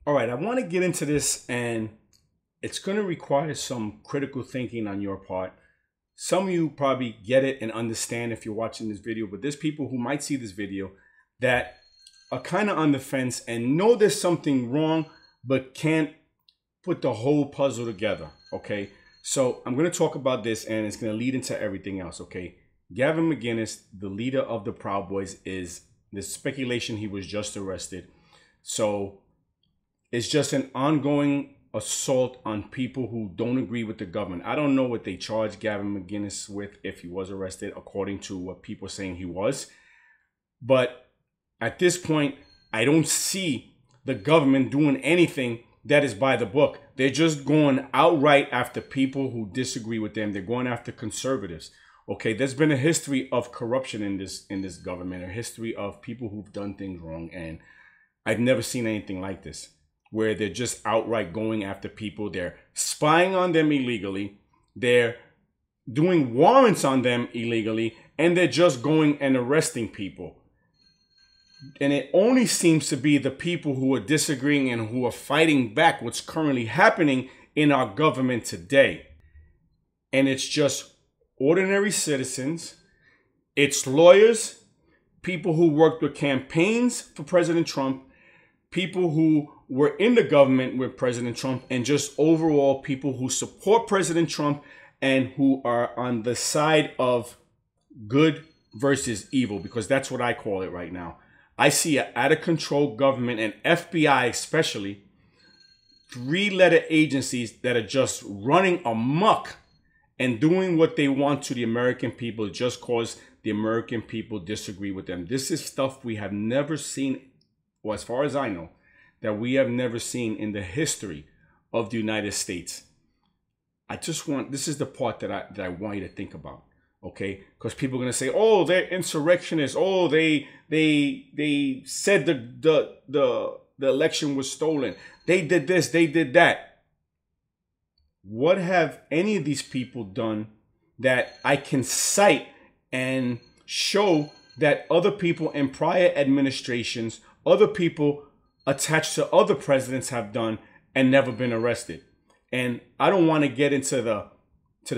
All right, I want to get into this, and it's going to require some critical thinking on your part. Some of you probably get it and understand if you're watching this video, but there's people who might see this video that are kind of on the fence and know there's something wrong, but can't put the whole puzzle together, okay? So I'm going to talk about this, and it's going to lead into everything else, okay? Gavin McInnes, the leader of the Proud Boys, is the speculation he was just arrested. So it's just an ongoing assault on people who don't agree with the government. I don't know what they charged Gavin McInnes with if he was arrested, according to what people are saying he was. But at this point, I don't see the government doing anything that is by the book. They're just going outright after people who disagree with them. They're going after conservatives. Okay, there's been a history of corruption in this government, a history of people who've done things wrong, and I've never seen anything like this, where they're just outright going after people. They're spying on them illegally. They're doing warrants on them illegally, and they're just going and arresting people. And it only seems to be the people who are disagreeing and who are fighting back what's currently happening in our government today. And it's just ordinary citizens. It's lawyers, people who worked with campaigns for President Trump, people who were in the government with President Trump, and just overall people who support President Trump and who are on the side of good versus evil, because that's what I call it right now. I see an out-of-control government, and FBI especially, three-letter agencies that are just running amok and doing what they want to the American people just cause the American people disagree with them. This is stuff we have never seen, or as far as I know, that we have never seen in the history of the United States. This is the part that I want you to think about. Okay, because people are gonna say, "Oh, they're insurrectionists. Oh, they said the election was stolen. They did this. They did that." What have any of these people done that I can cite and show that other people in prior administrations, other people attached to other presidents have done and never been arrested? And I don't want to get into the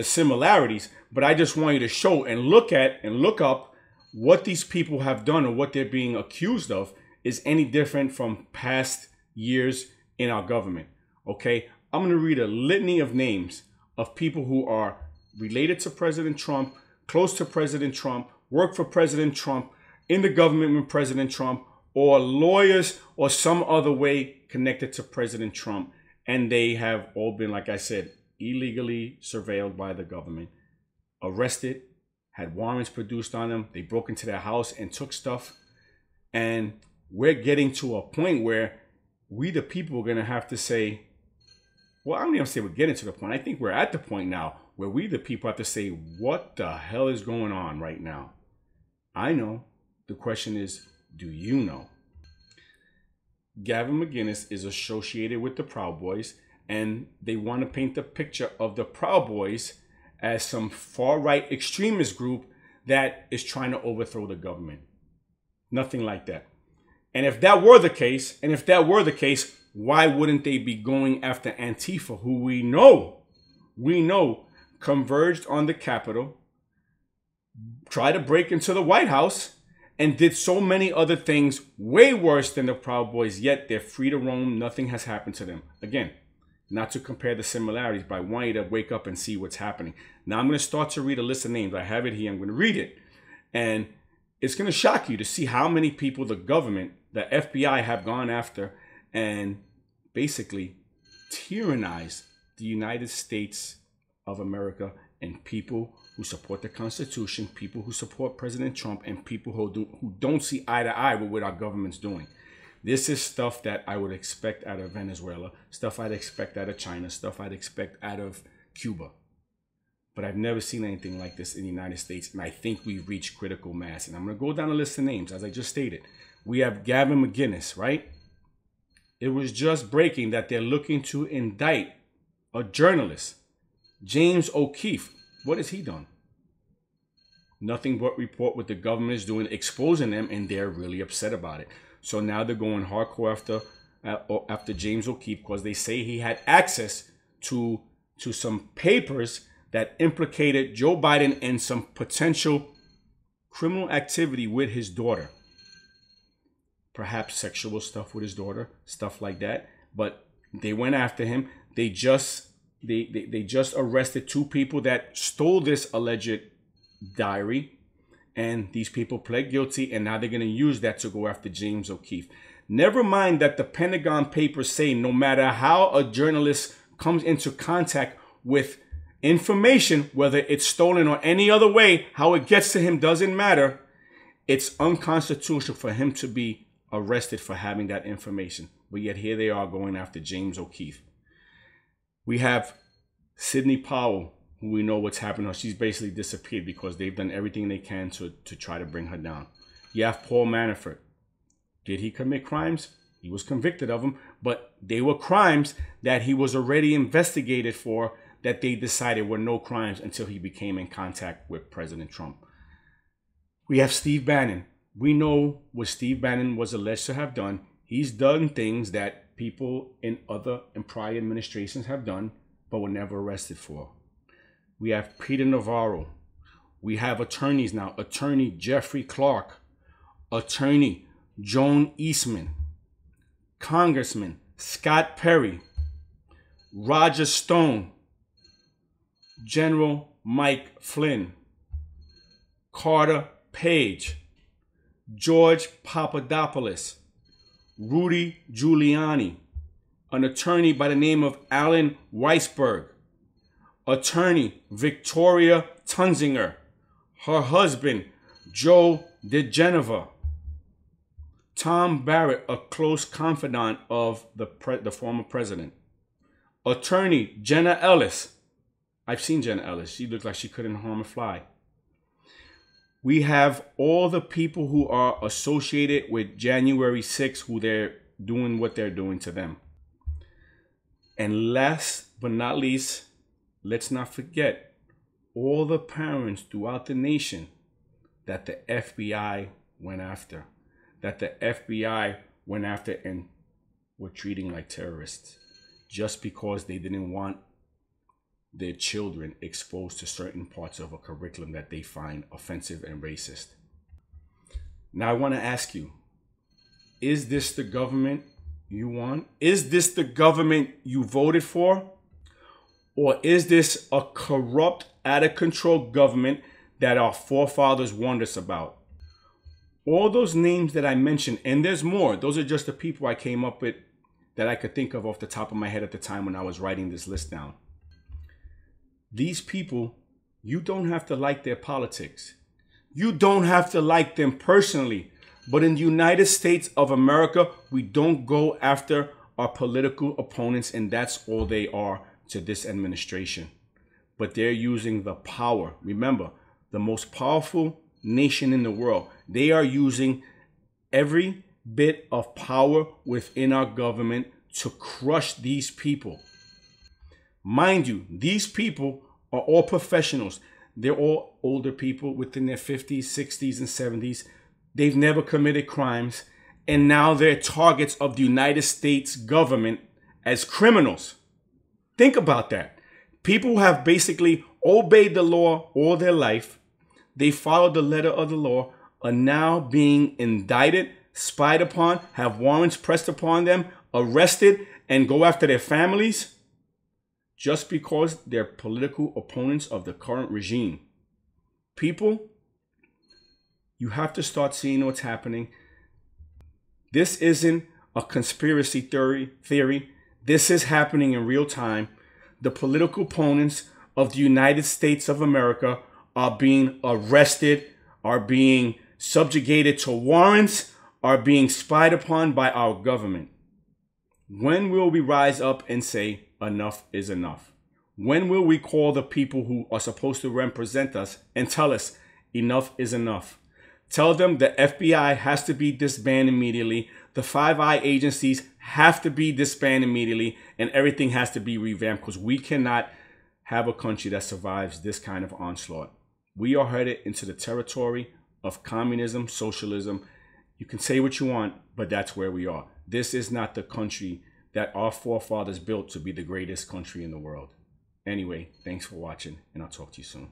similarities, but I just want you to show and look at and look up what these people have done or what they're being accused of is any different from past years in our government. Okay, I'm going to read a litany of names of people who are related to President Trump, close to President Trump, work for President Trump, in the government with President Trump, or lawyers or some other way connected to President Trump. And they have all been, like I said, illegally surveilled by the government, arrested, had warrants produced on them. They broke into their house and took stuff. And we're getting to a point where we, the people, are going to have to say, well, I don't even say we're getting to the point. I think we're at the point now where we, the people, have to say, what the hell is going on right now? I know. The question is, do you know? Gavin McInnes is associated with the Proud Boys, and they want to paint the picture of the Proud Boys as some far-right extremist group that is trying to overthrow the government. Nothing like that. And if that were the case, why wouldn't they be going after Antifa, who we know converged on the Capitol, tried to break into the White House, and did so many other things way worse than the Proud Boys, yet they're free to roam. Nothing has happened to them. Again, not to compare the similarities, but I want you to wake up and see what's happening. Now I'm going to start to read a list of names. I have it here. I'm going to read it. And it's going to shock you to see how many people the government, the FBI, have gone after and basically tyrannized the United States of America, and people who support the Constitution, people who support President Trump, and people who don't see eye to eye with what our government's doing. This is stuff that I would expect out of Venezuela, stuff I'd expect out of China, stuff I'd expect out of Cuba. But I've never seen anything like this in the United States, and I think we've reached critical mass. And I'm going to go down a list of names, as I just stated. We have Gavin McInnes, right? It was just breaking that they're looking to indict a journalist, James O'Keefe. What has he done? Nothing but report what the government is doing, exposing them, and they're really upset about it. So now they're going hardcore after after James O'Keefe because they say he had access to some papers that implicated Joe Biden in some potential criminal activity with his daughter. Perhaps sexual stuff with his daughter, stuff like that. But they went after him. They just arrested 2 people that stole this alleged diary. And these people pled guilty, and now they're going to use that to go after James O'Keefe. Never mind that the Pentagon papers say no matter how a journalist comes into contact with information, whether it's stolen or any other way, how it gets to him doesn't matter. It's unconstitutional for him to be arrested for having that information. But yet here they are going after James O'Keefe. We have Sidney Powell, who we know what's happened. She's basically disappeared because they've done everything they can to try to bring her down. You have Paul Manafort. Did he commit crimes? He was convicted of them, but they were crimes that he was already investigated for that they decided were no crimes until he became in contact with President Trump. We have Steve Bannon. We know what Steve Bannon was alleged to have done. He's done things that people in prior administrations have done, but were never arrested for. We have Peter Navarro. We have attorneys now. Attorney Jeffrey Clark. Attorney Joan Eastman. Congressman Scott Perry. Roger Stone. General Mike Flynn. Carter Page. George Papadopoulos. Rudy Giuliani. An attorney by the name of Alan Weisberg. Attorney Victoria Tunzinger, her husband Joe DeGeneva, Tom Barrett, a close confidant of the former president, Attorney Jenna Ellis. I've seen Jenna Ellis. She looked like she couldn't harm a fly. We have all the people who are associated with January 6th, who they're doing what they're doing to them. And last but not least, let's not forget all the parents throughout the nation that the FBI went after. That the FBI went after and were treating like terrorists just because they didn't want their children exposed to certain parts of a curriculum that they find offensive and racist. Now I want to ask you, is this the government you want? Is this the government you voted for? Or is this a corrupt, out of control government that our forefathers warned us about? All those names that I mentioned, and there's more, those are just the people I came up with that I could think of off the top of my head at the time when I was writing this list down. These people, you don't have to like their politics. You don't have to like them personally. But in the United States of America, we don't go after our political opponents, and that's all they are to this administration. But they're using the power. Remember, the most powerful nation in the world. They are using every bit of power within our government to crush these people. Mind you, these people are all professionals. They're all older people within their 50s, 60s, and 70s. They've never committed crimes. And now they're targets of the United States government as criminals. Think about that. People who have basically obeyed the law all their life. They followed the letter of the law, are now being indicted, spied upon, have warrants pressed upon them, arrested, and go after their families just because they're political opponents of the current regime. People, you have to start seeing what's happening. This isn't a conspiracy theory. This is happening in real time. The political opponents of the United States of America are being arrested, are being subjugated to warrants, are being spied upon by our government. When will we rise up and say enough is enough? When will we call the people who are supposed to represent us and tell us enough is enough? Tell them the FBI has to be disbanded immediately. The Five Eye agencies have to be disbanded immediately, and everything has to be revamped because we cannot have a country that survives this kind of onslaught. We are headed into the territory of communism, socialism. You can say what you want, but that's where we are. this is not the country that our forefathers built to be the greatest country in the world. Anyway, thanks for watching, and I'll talk to you soon.